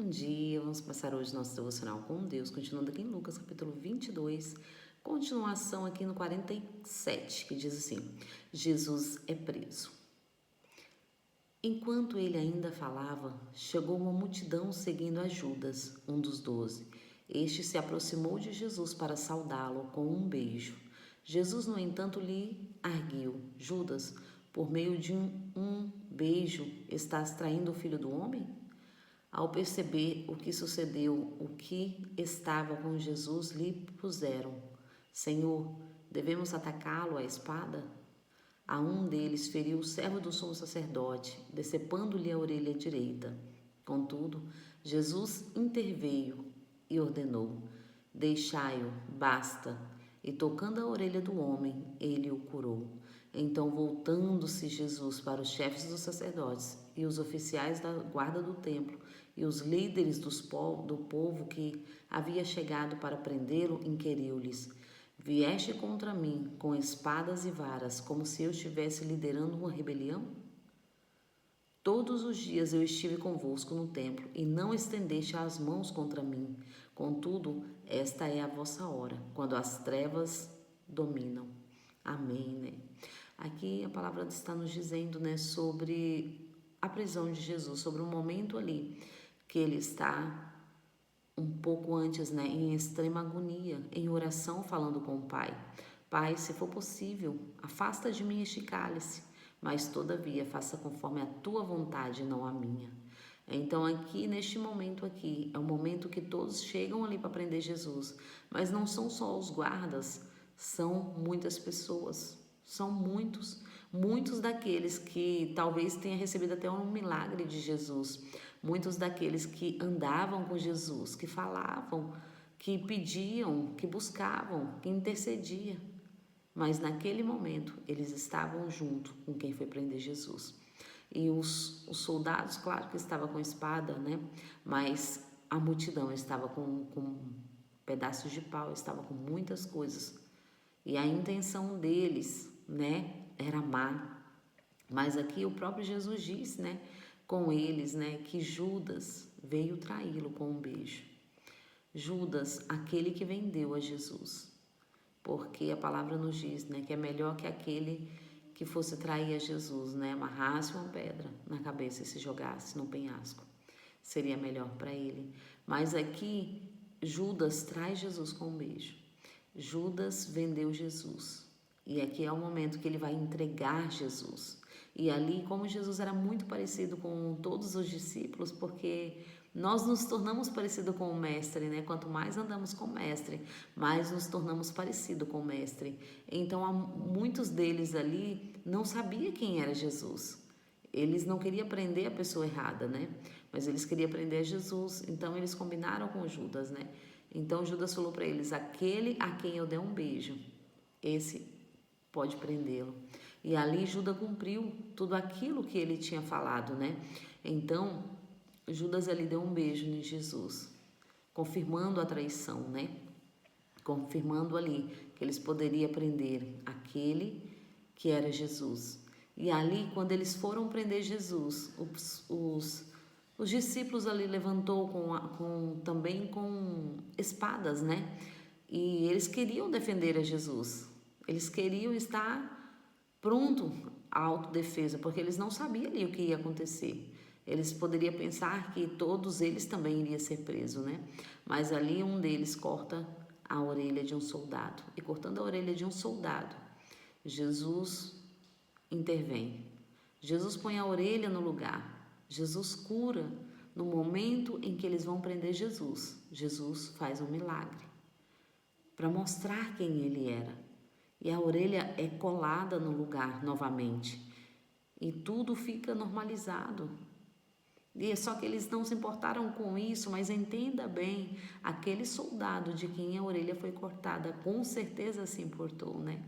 Bom dia, vamos começar hoje nosso devocional com Deus, continuando aqui em Lucas capítulo 22, continuação aqui no 47, que diz assim: Jesus é preso. Enquanto ele ainda falava, chegou uma multidão seguindo a Judas, um dos 12. Este se aproximou de Jesus para saudá-lo com um beijo. Jesus, no entanto, lhe arguiu: Judas, por meio de um beijo, estás traindo o Filho do Homem? Ao perceber o que sucedeu, o que estava com Jesus, lhe puseram: Senhor, devemos atacá-lo à espada? A um deles feriu o servo do sumo sacerdote, decepando-lhe a orelha direita. Contudo, Jesus interveio e ordenou: Deixai-o, basta. E tocando a orelha do homem, ele o curou. Então, voltando-se Jesus para os chefes dos sacerdotes e os oficiais da guarda do templo e os líderes do povo que havia chegado para prendê-lo, inquiriu-lhes: Vieste contra mim com espadas e varas, como se eu estivesse liderando uma rebelião? Todos os dias eu estive convosco no templo e não estendeste as mãos contra mim. Contudo, esta é a vossa hora, quando as trevas dominam. Amém, né? Aqui a palavra está nos dizendo, né, sobre a prisão de Jesus, sobre o momento ali que ele está um pouco antes, né, em extrema agonia, em oração, falando com o Pai. Pai, se for possível, afasta de mim este cálice, mas todavia faça conforme a tua vontade, não a minha. Então aqui, neste momento aqui, é o momento que todos chegam ali para prender Jesus, mas não são só os guardas, são muitas pessoas, são muitos daqueles que talvez tenham recebido até um milagre de Jesus, muitos daqueles que andavam com Jesus, que falavam, que pediam, que buscavam, que intercediam. Mas naquele momento eles estavam junto com quem foi prender Jesus. E os soldados, claro que estavam com espada, né? Mas a multidão estava com pedaços de pau, estava com muitas coisas. E a intenção deles, né, era má. Mas aqui o próprio Jesus disse, né, com eles, né, que Judas veio traí-lo com um beijo. Judas, aquele que vendeu a Jesus. Porque a palavra nos diz, né, que é melhor que aquele que fosse trair a Jesus, né, amarrasse uma pedra na cabeça e se jogasse no penhasco. Seria melhor para ele. Mas aqui Judas traz Jesus com um beijo. Judas vendeu Jesus. E aqui é o momento que ele vai entregar Jesus. E ali, como Jesus era muito parecido com todos os discípulos, porque nós nos tornamos parecidos com o Mestre, né? Quanto mais andamos com o Mestre, mais nos tornamos parecidos com o Mestre. Então, muitos deles ali não sabiam quem era Jesus. Eles não queriam prender a pessoa errada, né? Mas eles queriam prender Jesus. Então, eles combinaram com Judas, né? Então, Judas falou para eles: aquele a quem eu der um beijo, esse pode prendê-lo. E ali Judas cumpriu tudo aquilo que ele tinha falado, né? Então, Judas ali deu um beijo em Jesus, confirmando a traição, né? Confirmando ali que eles poderiam prender aquele que era Jesus. E ali, quando eles foram prender Jesus, os discípulos ali levantou também com espadas, né? E eles queriam defender a Jesus. Eles queriam estar pronto à autodefesa, porque eles não sabiam ali o que ia acontecer. Eles poderiam pensar que todos eles também iriam ser presos, né? Mas ali um deles corta a orelha de um soldado. E cortando a orelha de um soldado, Jesus intervém. Jesus põe a orelha no lugar. Jesus cura. No momento em que eles vão prender Jesus, Jesus faz um milagre para mostrar quem ele era. E a orelha é colada no lugar novamente. E tudo fica normalizado. E é só que eles não se importaram com isso, mas entenda bem, aquele soldado de quem a orelha foi cortada, com certeza se importou, né?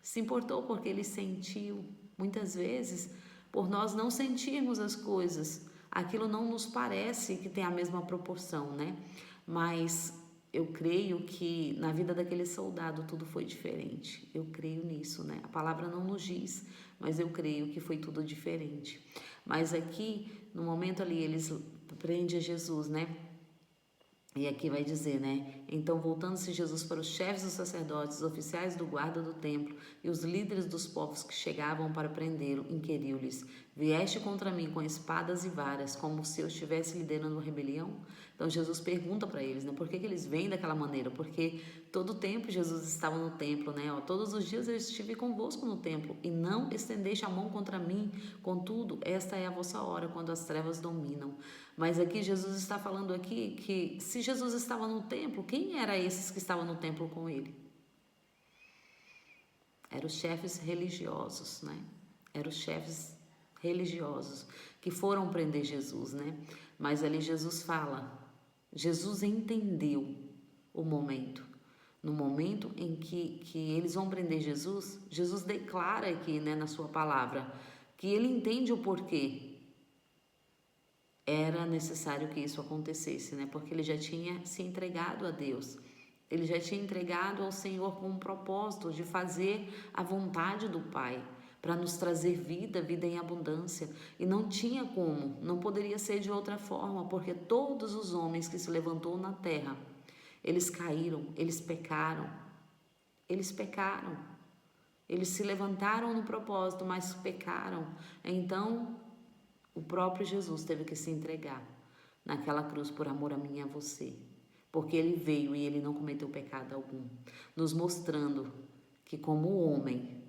Se importou porque ele sentiu. Muitas vezes, por nós não sentirmos as coisas, aquilo não nos parece que tem a mesma proporção, né? Mas eu creio que na vida daquele soldado tudo foi diferente. Eu creio nisso, né? A palavra não nos diz, mas eu creio que foi tudo diferente. Mas aqui, no momento ali, eles prende Jesus, né? E aqui vai dizer, né? Então, voltando-se Jesus para os chefes dos sacerdotes, os oficiais do guarda do templo e os líderes dos povos que chegavam para prendê-lo, inquiriu-lhes: Vieste contra mim com espadas e varas, como se eu estivesse liderando rebelião? Então, Jesus pergunta para eles, né? Por que eles vêm daquela maneira? Porque todo o tempo Jesus estava no templo, né? Ó, todos os dias eu estive convosco no templo e não estendeste a mão contra mim. Contudo, esta é a vossa hora, quando as trevas dominam. Mas aqui Jesus está falando aqui que se Jesus estava no templo, quem eram esses que estavam no templo com ele? Eram os chefes religiosos, né? Eram os chefes religiosos que foram prender Jesus, né? Mas ali Jesus fala, Jesus entendeu o momento. No momento em que eles vão prender Jesus, Jesus declara aqui, né, na sua palavra, que ele entende o porquê era necessário que isso acontecesse, né? Porque ele já tinha se entregado a Deus. Ele já tinha entregado ao Senhor com um propósito de fazer a vontade do Pai, para nos trazer vida, vida em abundância. E não tinha como, não poderia ser de outra forma, porque todos os homens que se levantou na terra, eles caíram, eles pecaram. Eles pecaram. Eles se levantaram no propósito, mas pecaram. Então, o próprio Jesus teve que se entregar naquela cruz por amor a mim e a você. Porque ele veio e ele não cometeu pecado algum. Nos mostrando que como homem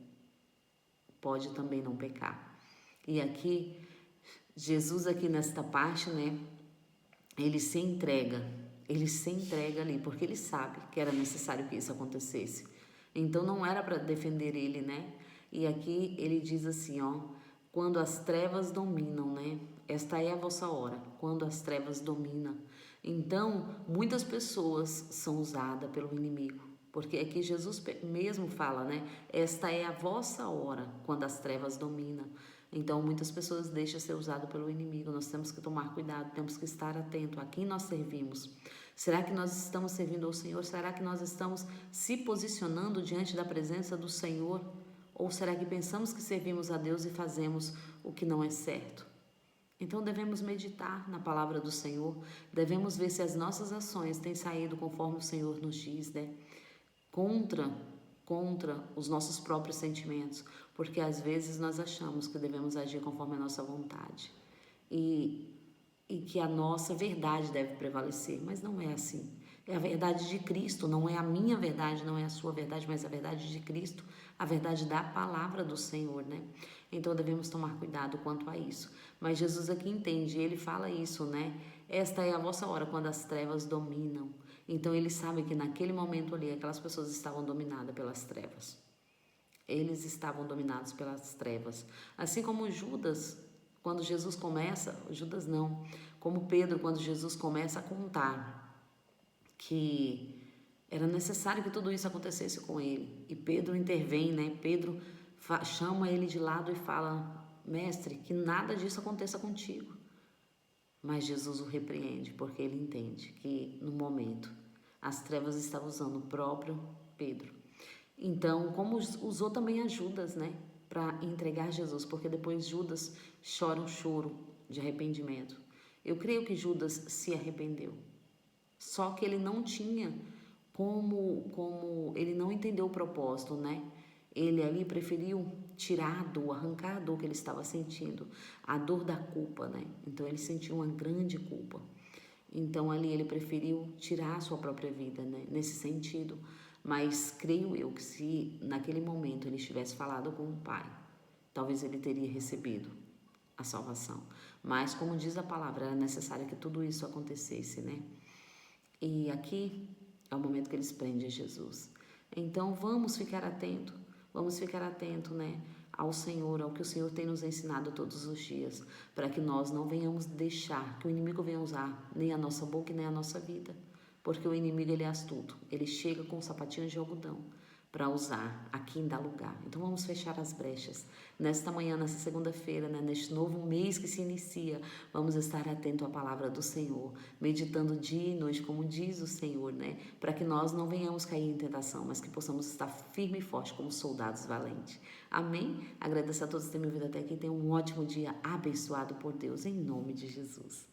pode também não pecar. E aqui, Jesus aqui nesta parte, né? Ele se entrega ali, porque ele sabe que era necessário que isso acontecesse. Então não era para defender ele, né? E aqui ele diz assim, ó, quando as trevas dominam, né? Esta é a vossa hora, quando as trevas dominam. Então, muitas pessoas são usadas pelo inimigo, porque aqui Jesus mesmo fala, né? Esta é a vossa hora, quando as trevas dominam. Então, muitas pessoas deixam ser usado pelo inimigo. Nós temos que tomar cuidado, temos que estar atento a quem nós servimos. Será que nós estamos servindo ao Senhor? Será que nós estamos se posicionando diante da presença do Senhor? Ou será que pensamos que servimos a Deus e fazemos o que não é certo? Então devemos meditar na palavra do Senhor, devemos ver se as nossas ações têm saído conforme o Senhor nos diz, né? Contra os nossos próprios sentimentos, porque às vezes nós achamos que devemos agir conforme a nossa vontade e que a nossa verdade deve prevalecer, mas não é assim. É a verdade de Cristo, não é a minha verdade, não é a sua verdade, mas a verdade de Cristo, a verdade da palavra do Senhor, né? Então devemos tomar cuidado quanto a isso. Mas Jesus aqui entende, ele fala isso, né? Esta é a vossa hora, quando as trevas dominam. Então ele sabe que naquele momento ali, aquelas pessoas estavam dominadas pelas trevas. Eles estavam dominados pelas trevas. Assim como Judas, quando Jesus começa, Judas não, como Pedro, quando Jesus começa a contar que era necessário que tudo isso acontecesse com ele. E Pedro intervém, né? Pedro chama ele de lado e fala, mestre, que nada disso aconteça contigo. Mas Jesus o repreende, porque ele entende que no momento as trevas estavam usando o próprio Pedro. Então, como usou também a Judas, né? Para entregar Jesus, porque depois Judas chora um choro de arrependimento. Eu creio que Judas se arrependeu. Só que ele não tinha como ele não entendeu o propósito, né? Ele ali preferiu tirar a dor, arrancar a dor que ele estava sentindo, a dor da culpa, né? Então ele sentiu uma grande culpa. Então ali ele preferiu tirar a sua própria vida, né? Nesse sentido. Mas creio eu que se naquele momento ele tivesse falado com o Pai, talvez ele teria recebido a salvação. Mas como diz a palavra, era necessário que tudo isso acontecesse, né? E aqui é o momento que eles prendem Jesus. Então vamos ficar atento, né, ao Senhor, ao que o Senhor tem nos ensinado todos os dias, para que nós não venhamos deixar que o inimigo venha usar nem a nossa boca e nem a nossa vida, porque o inimigo ele é astuto, ele chega com sapatinhos de algodão para usar a quem dá lugar. Então vamos fechar as brechas. Nesta manhã, nesta segunda-feira, né, neste novo mês que se inicia, vamos estar atento à palavra do Senhor, meditando dia e noite, como diz o Senhor, né, para que nós não venhamos cair em tentação, mas que possamos estar firme e forte como soldados valentes. Amém? Agradeço a todos por terem me ouvido até aqui. Tenham um ótimo dia abençoado por Deus, em nome de Jesus.